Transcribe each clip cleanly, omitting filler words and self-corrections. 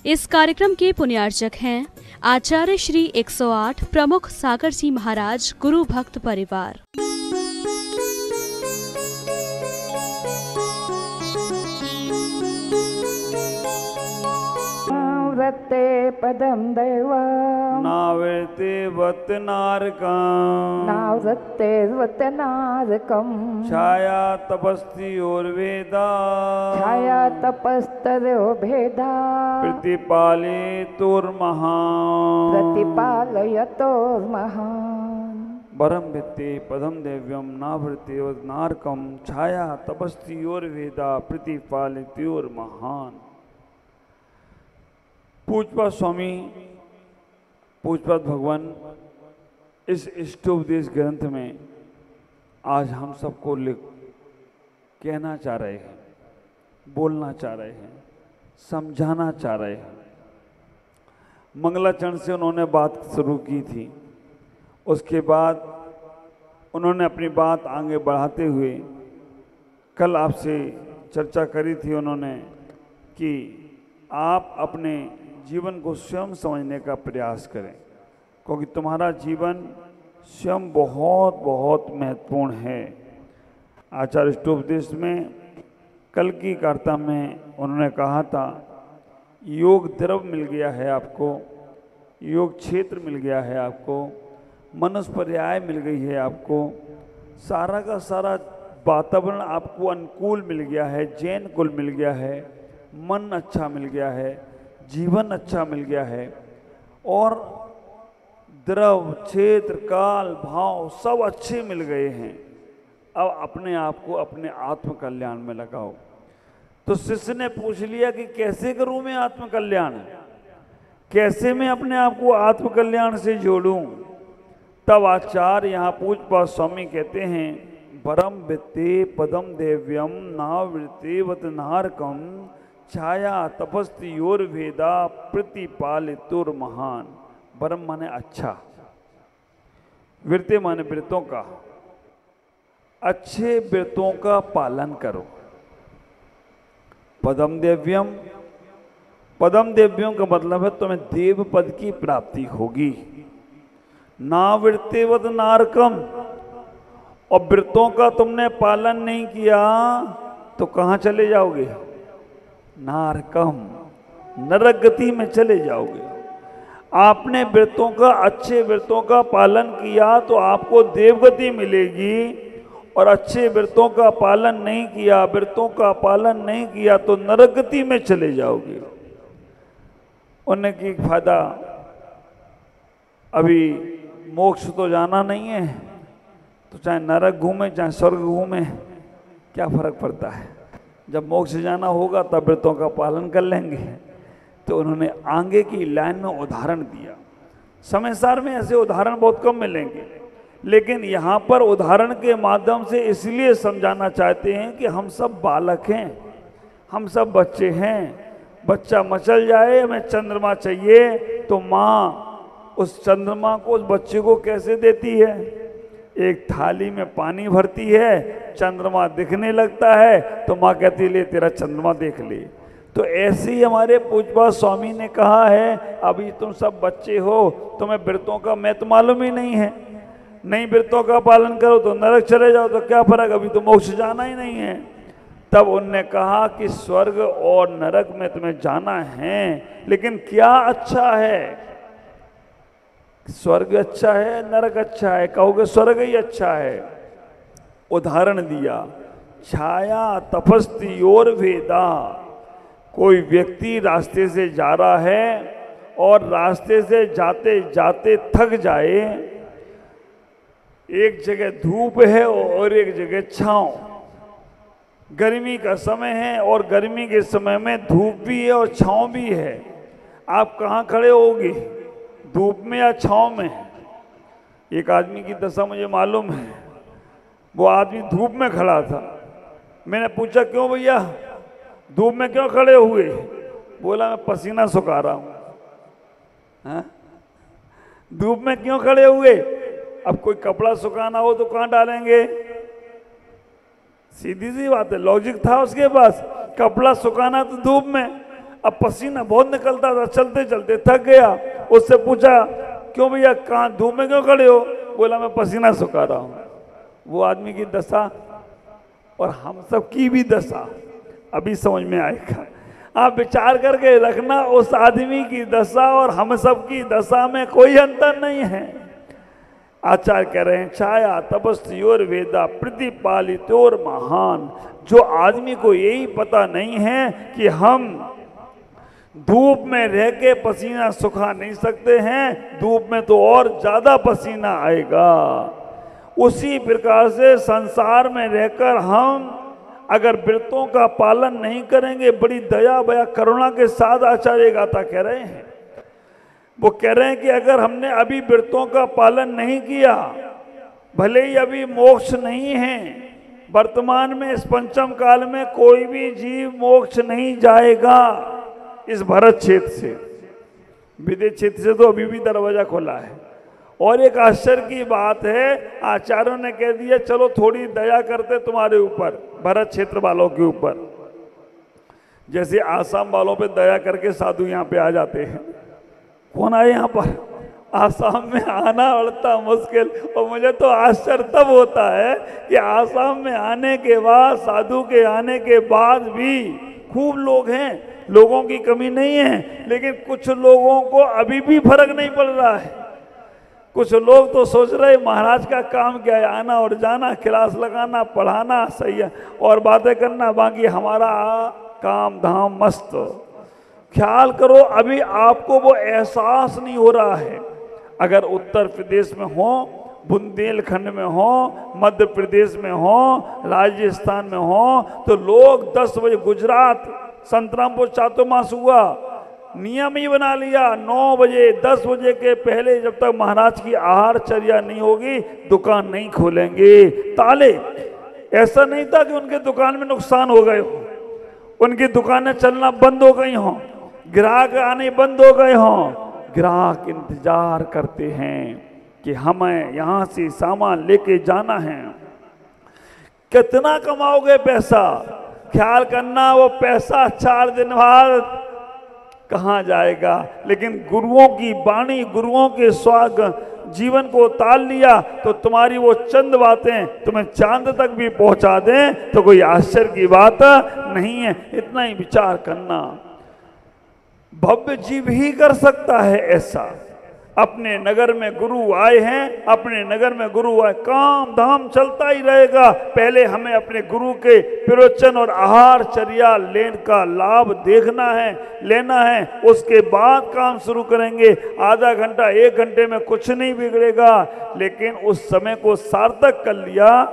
इस कार्यक्रम के पुण्यार्चक हैं आचार्य श्री 108 प्रमुख सागर जी महाराज गुरु भक्त परिवार। नावृत्ते पदम दैवम् नावृत्ते वत्नारकम् नावृत्ते वत्नारकम् छाया तपस्योर्वेदा छाया तपस्तरो भेदा प्रतिपालयतोर्महान् प्रतिपालयतोर्महान् वरम भित्ते पदम देव्यम नावृत्ते वत्नारकम छाया तपस्योर्वेदा प्रतिपालयतोर्महान्। पूज्यपाद स्वामी पूज्यपाद भगवान इस इष्टोपदेश ग्रंथ में आज हम सबको कहना चाह रहे हैं, बोलना चाह रहे हैं, समझाना चाह रहे हैं। मंगलाचरण से उन्होंने बात शुरू की थी, उसके बाद उन्होंने अपनी बात आगे बढ़ाते हुए कल आपसे चर्चा करी थी उन्होंने कि आप अपने जीवन को स्वयं समझने का प्रयास करें, क्योंकि तुम्हारा जीवन स्वयं बहुत बहुत महत्वपूर्ण है। आचार्य इष्टोपदेश में कल की वार्ता में उन्होंने कहा था योग द्रव मिल गया है आपको, योग क्षेत्र मिल गया है आपको, मनुष्य पर्याय मिल गई है आपको, सारा का सारा वातावरण आपको अनुकूल मिल गया है, जैन कुल मिल गया है, मन अच्छा मिल गया है, जीवन अच्छा मिल गया है और द्रव क्षेत्र काल भाव सब अच्छे मिल गए हैं। अब अपने आप को अपने आत्म कल्याण में लगाओ। तो शिष्य ने पूछ लिया कि कैसे करूं मैं आत्म कल्याण, कैसे मैं अपने आप को आत्म कल्याण से जोड़ूं। तब आचार्य यहाँ पूज्यपाद स्वामी कहते हैं वरम वित्ते पदम देव्यम नावृत्ते वत्नारकम छाया तपस्योर्वेदा प्रतिपालयतोर्महान्। वरम माने अच्छा, वृत्ते माने व्रतों का, अच्छे व्रतों का पालन करो। पदम देव्यम, पदम देव्यम का मतलब है तुम्हें देव पद की प्राप्ति होगी। नावृत्तेवत नारकम, और व्रतों का तुमने पालन नहीं किया तो कहाँ चले जाओगे? नारकम, नरक गति में चले जाओगे। आपने व्रतों का, अच्छे व्रतों का पालन किया तो आपको देवगति मिलेगी, और अच्छे व्रतों का पालन नहीं किया, व्रतों का पालन नहीं किया तो नरक गति में चले जाओगे। उन्हें की फायदा, अभी मोक्ष तो जाना नहीं है, तो चाहे नरक घूमे चाहे स्वर्ग घूमे क्या फर्क पड़ता है। जब मोक्ष जाना होगा तब व्रतों का पालन कर लेंगे। तो उन्होंने आगे की लाइन में उदाहरण दिया। समय सार में ऐसे उदाहरण बहुत कम मिलेंगे, लेकिन यहाँ पर उदाहरण के माध्यम से इसलिए समझाना चाहते हैं कि हम सब बालक हैं, हम सब बच्चे हैं। बच्चा मचल जाए, हमें चंद्रमा चाहिए, तो माँ उस चंद्रमा को उस बच्चे को कैसे देती है? एक थाली में पानी भरती है, चंद्रमा दिखने लगता है तो माँ कहती ले तेरा चंद्रमा देख ले। तो ऐसे ही हमारे पूज्यपाद स्वामी ने कहा है अभी तुम सब बच्चे हो, तुम्हें व्रतों का महत्व मालूम ही नहीं है, नहीं व्रतों का पालन करो तो नरक चले जाओ, तो क्या फर्क, अभी तो मोक्ष जाना ही नहीं है। तब उनने कहा कि स्वर्ग और नरक में तुम्हें जाना है, लेकिन क्या अच्छा है? स्वर्ग अच्छा है, नरक अच्छा है? कहोगे स्वर्ग ही अच्छा है। उदाहरण दिया, छाया तपस्योर्वेदा। कोई व्यक्ति रास्ते से जा रहा है और रास्ते से जाते जाते थक जाए, एक जगह धूप है और एक जगह छांव, गर्मी का समय है और गर्मी के समय में धूप भी है और छांव भी है। आप कहाँ खड़े होगे, धूप में या छांव में? एक आदमी की दशा मुझे मालूम है, वो आदमी धूप में खड़ा था। मैंने पूछा क्यों भैया धूप में क्यों खड़े हुए? बोला मैं पसीना सुखा रहा हूँ। धूप में क्यों खड़े हुए? अब कोई कपड़ा सुखाना हो तो कहाँ डालेंगे? सीधी सी बात है, लॉजिक था उसके पास, कपड़ा सुखाना तो धूप में। अब पसीना बहुत निकलता था, चलते चलते थक गया। उससे पूछा, क्यों भैया, कहाँ धूप में क्यों खड़े हो? बोला, मैं पसीना सुखा रहा हूँ। वो आदमी की दशा और हम सब की भी दशा अभी समझ में आएगा। आप विचार करके रखना, उस आदमी की दशा और हम सब की दशा में कोई अंतर नहीं है। आचार्य कह रहे हैं, छाया तपस्योर वेदा प्रतिपालितोर महान। जो आदमी को यही पता नहीं है कि हम धूप में रह के पसीना सुखा नहीं सकते हैं, धूप में तो और ज्यादा पसीना आएगा। उसी प्रकार से संसार में रहकर हम अगर व्रतों का पालन नहीं करेंगे, बड़ी दया बया करुणा के साथ आचार्य गाथा कह रहे हैं, वो कह रहे हैं कि अगर हमने अभी व्रतों का पालन नहीं किया, भले ही अभी मोक्ष नहीं है, वर्तमान में इस पंचम काल में कोई भी जीव मोक्ष नहीं जाएगा इस भरत क्षेत्र से। विदेश क्षेत्र से तो अभी भी दरवाजा खुला है। और एक आश्चर्य की बात है, आचार्यों ने कह दिया चलो थोड़ी दया करते तुम्हारे ऊपर, भरत क्षेत्र वालों के ऊपर। जैसे आसाम वालों पे दया करके साधु यहाँ पे आ जाते हैं। कौन आए यहाँ पर? आसाम में आना पड़ता मुश्किल। और मुझे तो आश्चर्य तब होता है कि आसाम में आने के बाद, साधु के आने के बाद भी खूब लोग हैं, लोगों की कमी नहीं है, लेकिन कुछ लोगों को अभी भी फर्क नहीं पड़ रहा है। कुछ लोग तो सोच रहे महाराज का काम क्या है, आना और जाना, क्लास लगाना, पढ़ाना, सही है, और बातें करना, बाकी हमारा काम धाम मस्त। ख्याल करो, अभी आपको वो एहसास नहीं हो रहा है। अगर उत्तर प्रदेश में हो, बुंदेलखंड में हो, मध्य प्रदेश में हो, राजस्थान में हो, तो लोग 10 बजे, गुजरात संतरामपुर चातुर्मास हुआ, नियम ही बना लिया 9 बजे 10 बजे के पहले जब तक महाराज की आहारचर्या नहीं होगी दुकान नहीं खोलेंगे। ताले, ऐसा नहीं था कि उनके दुकान में नुकसान हो गए हो, उनकी दुकानें चलना बंद हो गई हों, ग्राहक आने बंद हो गए हों। ग्राहक इंतजार करते हैं कि हमें यहाँ से सामान लेके जाना है। कितना कमाओगे पैसा? ख्याल करना, वो पैसा 4 दिन बाद कहाँ जाएगा। लेकिन गुरुओं की वाणी, गुरुओं के स्वाग जीवन को ताल लिया तो तुम्हारी वो चंद बातें तुम्हें चांद तक भी पहुंचा दें तो कोई आश्चर्य की बात नहीं है। इतना ही विचार करना, भव्य जीव ही कर सकता है ऐसा। अपने नगर में गुरु आए हैं, अपने नगर में गुरु आए, काम धाम चलता ही रहेगा। पहले हमें अपने गुरु के प्रवचन और आहारचर्या लेने का लाभ देखना है, लेना है, उसके बाद काम शुरू करेंगे। आधा घंटा 1 घंटे में कुछ नहीं बिगड़ेगा, लेकिन उस समय को सार्थक कर लिया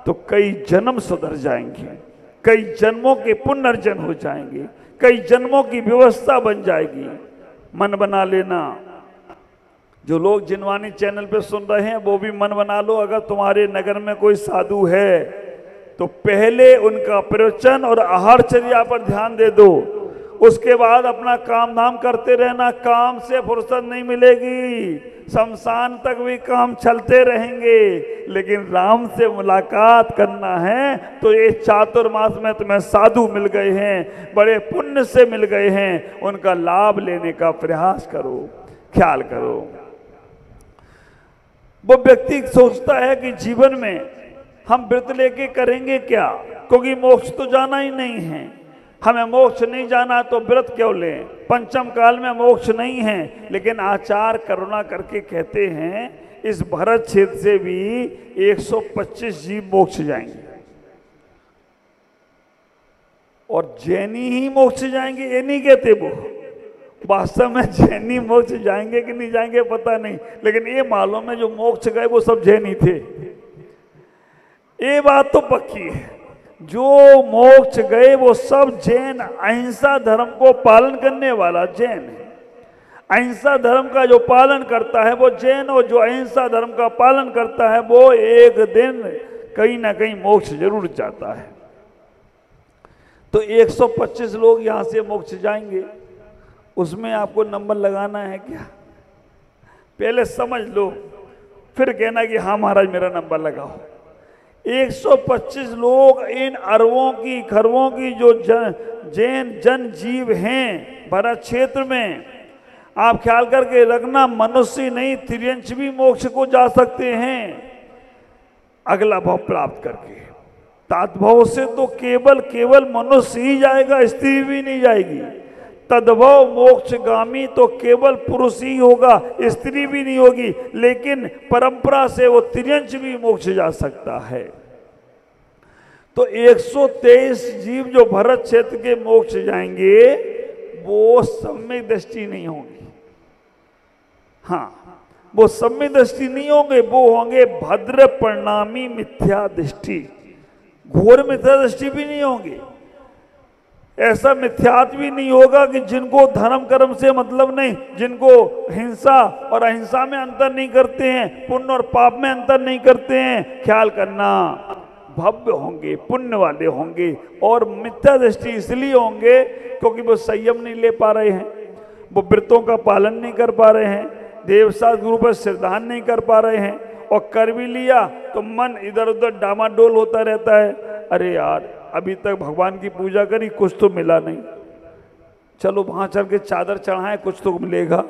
तो कई जन्म सुधर जाएंगे, कई जन्मों के पुनर्जन्म हो जाएंगे, कई जन्मों की व्यवस्था बन जाएगी। मन बना लेना, जो लोग जिनवानी चैनल पे सुन रहे हैं वो भी मन बना लो, अगर तुम्हारे नगर में कोई साधु है तो पहले उनका प्रवचन और आहारचर्या पर ध्यान दे दो, उसके बाद अपना काम धाम करते रहना। काम से फुर्सत नहीं मिलेगी, शमशान तक भी काम चलते रहेंगे, लेकिन राम से मुलाकात करना है तो ये चातुर्मास में तुम्हें साधु मिल गए हैं, बड़े पुण्य से मिल गए हैं, उनका लाभ लेने का प्रयास करो, ख्याल करो। वो व्यक्ति सोचता है कि जीवन में हम व्रत लेके करेंगे क्या, क्योंकि मोक्ष तो जाना ही नहीं है, हमें मोक्ष नहीं जाना तो व्रत क्यों लें, पंचम काल में मोक्ष नहीं है। लेकिन आचार्य करुणा करके कहते हैं इस भरत क्षेत्र से भी 125 जीव मोक्ष जाएंगे, और जैनी ही मोक्ष जाएंगे ये नहीं कहते वो, वास्तव में जैनी मोक्ष जाएंगे कि नहीं जाएंगे पता नहीं, लेकिन ये मालूम है जो मोक्ष गए वो सब जैनी थे। ये बात तो पक्की है, जो मोक्ष गए वो सब जैन, अहिंसा धर्म को पालन करने वाला जैन है। अहिंसा धर्म का जो पालन करता है वो जैन, और जो अहिंसा धर्म का पालन करता है वो एक दिन कहीं ना कहीं मोक्ष जरूर जाता है। तो 125 लोग यहाँ से मोक्ष जाएंगे, उसमें आपको नंबर लगाना है क्या? पहले समझ लो, फिर कहना कि हाँ महाराज मेरा नंबर लगाओ। 125 लोग इन अरबों की खरबों की जो जैन जन जीव हैं भरत क्षेत्र में, आप ख्याल करके रखना, मनुष्य नहीं तिर्यंच भी मोक्ष को जा सकते हैं अगला भाव प्राप्त करके। तद्भव से तो केवल मनुष्य ही जाएगा, स्त्री भी नहीं जाएगी। तद्भव मोक्षगामी तो केवल पुरुष ही होगा, स्त्री भी नहीं होगी, लेकिन परंपरा से वो तिर्यंच भी मोक्ष जा सकता है। तो 123 जीव जो भरत क्षेत्र के मोक्ष जाएंगे वो सम्यक दृष्टि नहीं होंगी। हाँ, वो सम्यक दृष्टि नहीं होंगे, वो होंगे भद्र परिणामी मिथ्या दृष्टि, घोर मिथ्या दृष्टि भी नहीं होंगी। ऐसा मिथ्यात्व भी नहीं होगा कि जिनको धर्म कर्म से मतलब नहीं, जिनको हिंसा और अहिंसा में अंतर नहीं करते हैं, पुण्य और पाप में अंतर नहीं करते हैं। ख्याल करना, भव्य होंगे, पुण्य वाले होंगे, और मिथ्या दृष्टि इसलिए होंगे क्योंकि वो संयम नहीं ले पा रहे हैं, वो व्रतों का पालन नहीं कर पा रहे हैं, देवशास्त्र गुरु पर श्रद्धान नहीं कर पा रहे हैं, और कर भी लिया तो मन इधर उधर डामाडोल होता रहता है। अरे यार, अभी तक भगवान की पूजा करी, कुछ तो मिला नहीं, चलो वहाँ चल के चादर चढ़ाएं, कुछ तो मिलेगा,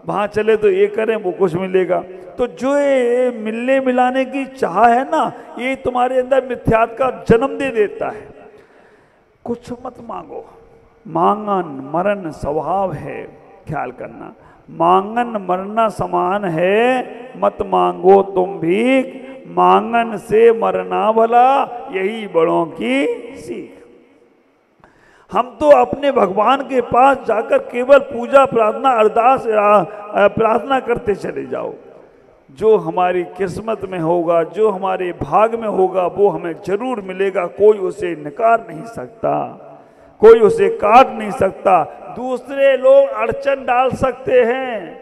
वहाँ चले तो ये करें, वो कुछ मिलेगा। तो जो ये मिलने मिलाने की चाह है ना, ये तुम्हारे अंदर मिथ्यात्व का जन्म दे देता है। कुछ मत मांगो, मांगन मरण स्वभाव है। ख्याल करना, मांगन मरना समान है, मत मांगो तुम भीख, मांगन से मरना भला, यही बड़ों की सीख। हम तो अपने भगवान के पास जाकर केवल पूजा प्रार्थना अरदास प्रार्थना करते चले जाओ। जो हमारी किस्मत में होगा, जो हमारे भाग में होगा, वो हमें जरूर मिलेगा। कोई उसे नकार नहीं सकता, कोई उसे काट नहीं सकता। दूसरे लोग अड़चन डाल सकते हैं।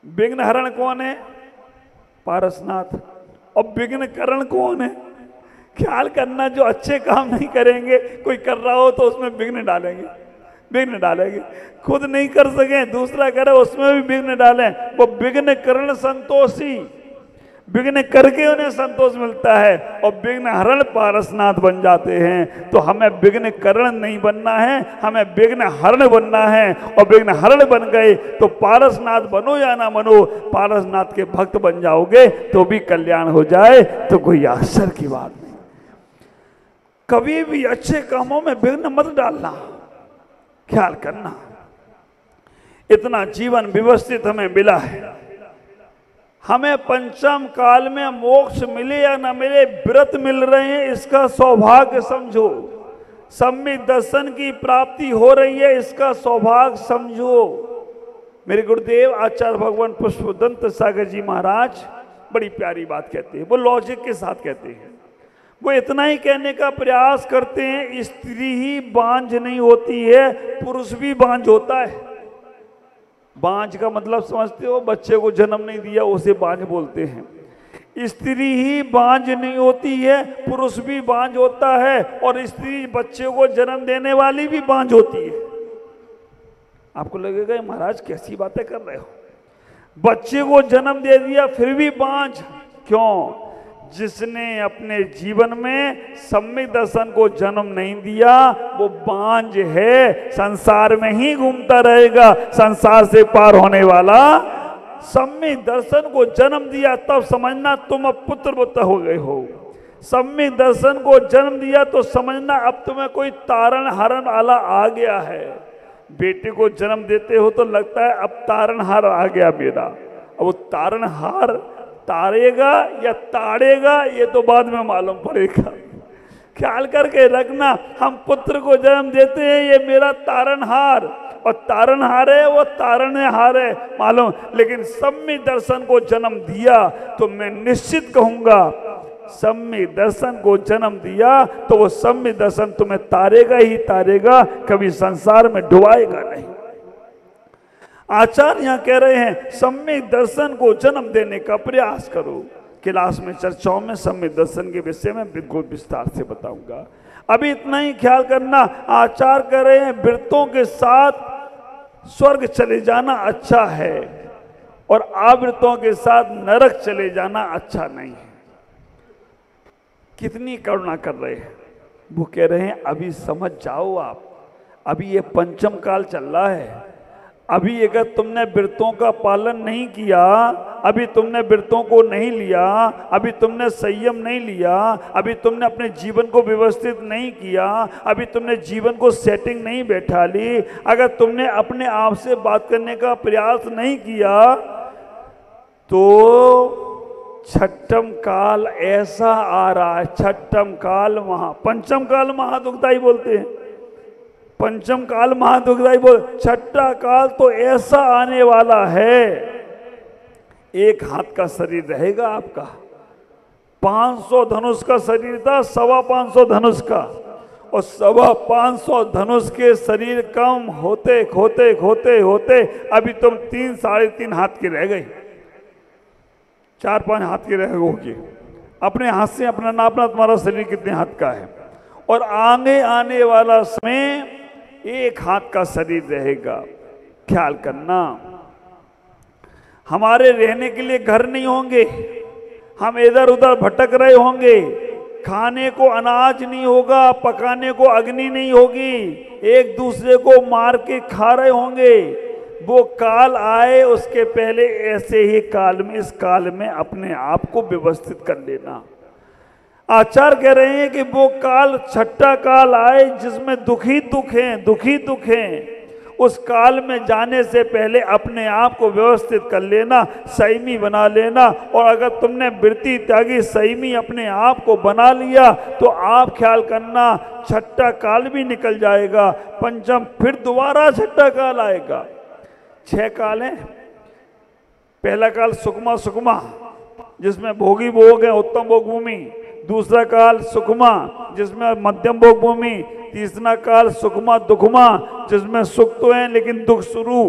विघ्न हरण कौन है? पारसनाथ। और विघ्न करण कौन है? ख्याल करना, जो अच्छे काम नहीं करेंगे, कोई कर रहा हो तो उसमें विघ्न डालेंगे, विघ्न डालेंगे। खुद नहीं कर सके, दूसरा करे, उसमें भी विघ्न डालें। वो विघ्न करण संतोषी, विघ्न करके उन्हें संतोष मिलता है, और विघ्न हरण पारसनाथ बन जाते हैं। तो हमें विघ्न करण नहीं बनना है, हमें विघ्न हरण बनना है। और विघ्न हरण बन गए तो पारसनाथ बनो या ना बनो, पारसनाथ के भक्त बन जाओगे तो भी कल्याण हो जाए तो कोई आश्चर्य की बात नहीं। कभी भी अच्छे कामों में विघ्न मत डालना। ख्याल करना, इतना जीवन व्यवस्थित हमें मिला है, हमें पंचम काल में मोक्ष मिले या न मिले, व्रत मिल रहे हैं, इसका सौभाग्य समझो। सम्यक दर्शन की प्राप्ति हो रही है, इसका सौभाग्य समझो। मेरे गुरुदेव आचार्य भगवान पुष्पदंत सागर जी महाराज बड़ी प्यारी बात कहते हैं, वो लॉजिक के साथ कहते हैं। वो इतना ही कहने का प्रयास करते हैं, स्त्री ही बांझ नहीं होती है, पुरुष भी बांझ होता है। बांझ का मतलब समझते हो? बच्चे को जन्म नहीं दिया उसे बांझ बोलते हैं। स्त्री ही बांझ नहीं होती है, पुरुष भी बांझ होता है, और स्त्री बच्चे को जन्म देने वाली भी बांझ होती है। आपको लगेगा महाराज कैसी बातें कर रहे हो, बच्चे को जन्म दे दिया फिर भी बांझ क्यों? जिसने अपने जीवन में सम्यक दर्शन को जन्म नहीं दिया वो बांझ है, संसार में ही घूमता रहेगा, संसार से पार होने वाला। सम्यक दर्शन को जन्म दिया तब समझना तुम अब पुत्र हो गए हो। सम्यक दर्शन को जन्म दिया तो समझना अब तुम्हें कोई तारण हारण वाला आ गया है। बेटे को जन्म देते हो तो लगता है अब तारणहार आ गया मेरा, अब वो तारणहार तारेगा या ताड़ेगा ये तो बाद में मालूम पड़ेगा। ख्याल करके रखना, हम पुत्र को जन्म देते हैं ये मेरा तारणहार, और तारणहार है वो तारणहार है मालूम, लेकिन सम्यक दर्शन को जन्म दिया तो मैं निश्चित कहूंगा, सम्यक दर्शन को जन्म दिया तो वो सम्यक दर्शन तुम्हें तारेगा ही तारेगा, कभी संसार में डुबाएगा नहीं। आचार्य यहाँ कह रहे हैं सम्यक दर्शन को जन्म देने का प्रयास करो। क्लास में चर्चाओं में सम्यक दर्शन के विषय में बिल्कुल विस्तार से बताऊंगा, अभी इतना ही ख्याल करना। आचार्य कह रहे हैं व्रतों के साथ स्वर्ग चले जाना अच्छा है, और आवृतों के साथ नरक चले जाना अच्छा नहीं है। कितनी करुणा कर रहे हैं। वो कह रहे हैं अभी समझ जाओ आप, अभी ये पंचम काल चल रहा है। अभी अगर तुमने व्रतों का पालन नहीं किया, अभी तुमने व्रतों को नहीं लिया, अभी तुमने संयम नहीं लिया, अभी तुमने अपने जीवन को व्यवस्थित नहीं किया, अभी तुमने जीवन को सेटिंग नहीं बैठा ली, अगर तुमने अपने आप से बात करने का प्रयास नहीं किया, तो छठम काल ऐसा आ रहा है। छठम काल पंचम काल महादुखदाई बोलते हैं, पंचम काल महादुखदाई बोल, छठा काल तो ऐसा आने वाला है, एक हाथ का शरीर रहेगा आपका। 500 धनुष का शरीर था, 525 धनुष का, और 525 धनुष के शरीर कम होते होते होते होते अभी तुम 3 साढ़े 3 हाथ के रह गए, 4-5 हाथ के रह गए। अपने हाथ से अपना नापना तुम्हारा शरीर कितने हाथ का है। और आगे आने वाला समय एक हाथ का शरीर रहेगा। ख्याल करना, हमारे रहने के लिए घर नहीं होंगे, हम इधर उधर भटक रहे होंगे, खाने को अनाज नहीं होगा, पकाने को अग्नि नहीं होगी, एक दूसरे को मार के खा रहे होंगे। वो काल आए उसके पहले ऐसे ही काल में, इस काल में अपने आप को व्यवस्थित कर लेना। आचार्य कह रहे हैं कि वो काल छठा काल आए जिसमें दुखी दुख हैं, दुखी दुख हैं, उस काल में जाने से पहले अपने आप को व्यवस्थित कर लेना, संयमी बना लेना। और अगर तुमने वृत्ति त्यागी संयमी अपने आप को बना लिया तो आप ख्याल करना छठा काल भी निकल जाएगा, पंचम फिर दोबारा छठा काल आएगा। 6 काल हैं। पहला काल सुकमा सुकमा जिसमें भोगी भोग है, उत्तम भोग भूमि। दूसरा काल सुकमा जिसमें मध्यम भोग भूमि। तीसरा काल सुकमा दुखमा जिसमें सुख तो है लेकिन दुख शुरू,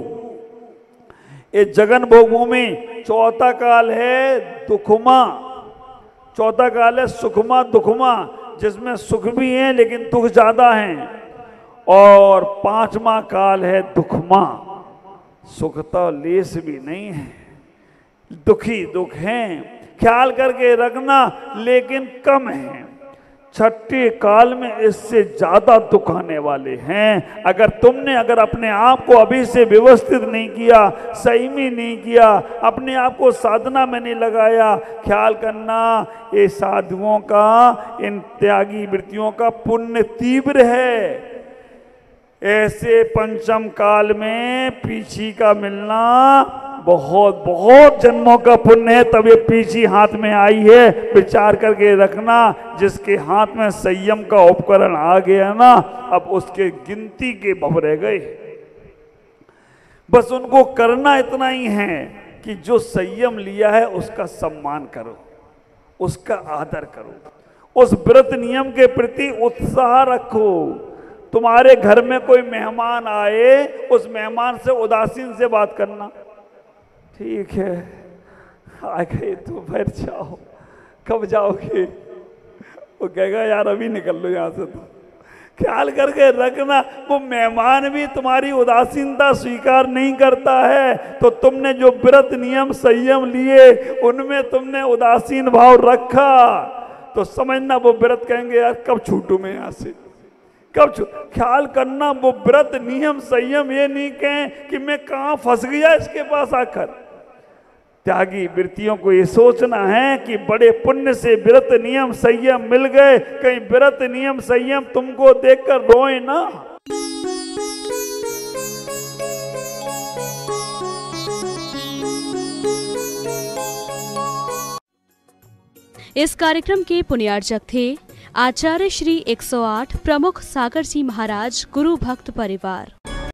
ये जगन भोग भूमि। चौथा काल है दुखमा, चौथा काल है सुखमा दुखमा जिसमें सुख भी है लेकिन दुख ज्यादा है। और 5वां काल है दुखमा, सुख तो लेस भी नहीं है, दुखी दुख हैं। ख्याल करके रखना, लेकिन कम है। छठे काल में इससे ज्यादा दुख आने वाले हैं। अगर अपने आप को अभी से व्यवस्थित नहीं किया, संयमी नहीं किया, अपने आप को साधना में नहीं लगाया, ख्याल करना ये साधुओं का, इन त्यागी वृत्तियों का पुण्य तीव्र है। ऐसे पंचम काल में पीछी का मिलना बहुत बहुत जन्मों का पुण्य है, तब ये पीछी हाथ में आई है। विचार करके रखना, जिसके हाथ में संयम का उपकरण आ गया ना, अब उसके गिनती के भव रह गए। बस उनको करना इतना ही है कि जो संयम लिया है उसका सम्मान करो, उसका आदर करो, उस व्रत नियम के प्रति उत्साह रखो। तुम्हारे घर में कोई मेहमान आए, उस मेहमान से उदासीन से बात करना, ठीक है आ गए तो फिर जाओ, कब जाओगे? वो कहेगा यार अभी निकल लो यहाँ से। तो ख्याल करके रखना, वो मेहमान भी तुम्हारी उदासीनता स्वीकार नहीं करता है। तो तुमने जो व्रत नियम संयम लिए उनमें तुमने उदासीन भाव रखा, तो समझना वो व्रत कहेंगे यार कब छूटूं मैं यहाँ से, कब ख्याल करना वो व्रत नियम संयम ये नहीं कहें कि मैं कहाँ फंस गया इसके पास आकर। त्यागी वृत्तियों को ये सोचना है कि बड़े पुण्य से व्रत नियम संयम मिल गए, कहीं व्रत नियम संयम तुमको देखकर रोए ना। इस कार्यक्रम के पुण्यार्चक थे आचार्य श्री 108 प्रमुख सागर जी महाराज गुरु भक्त परिवार।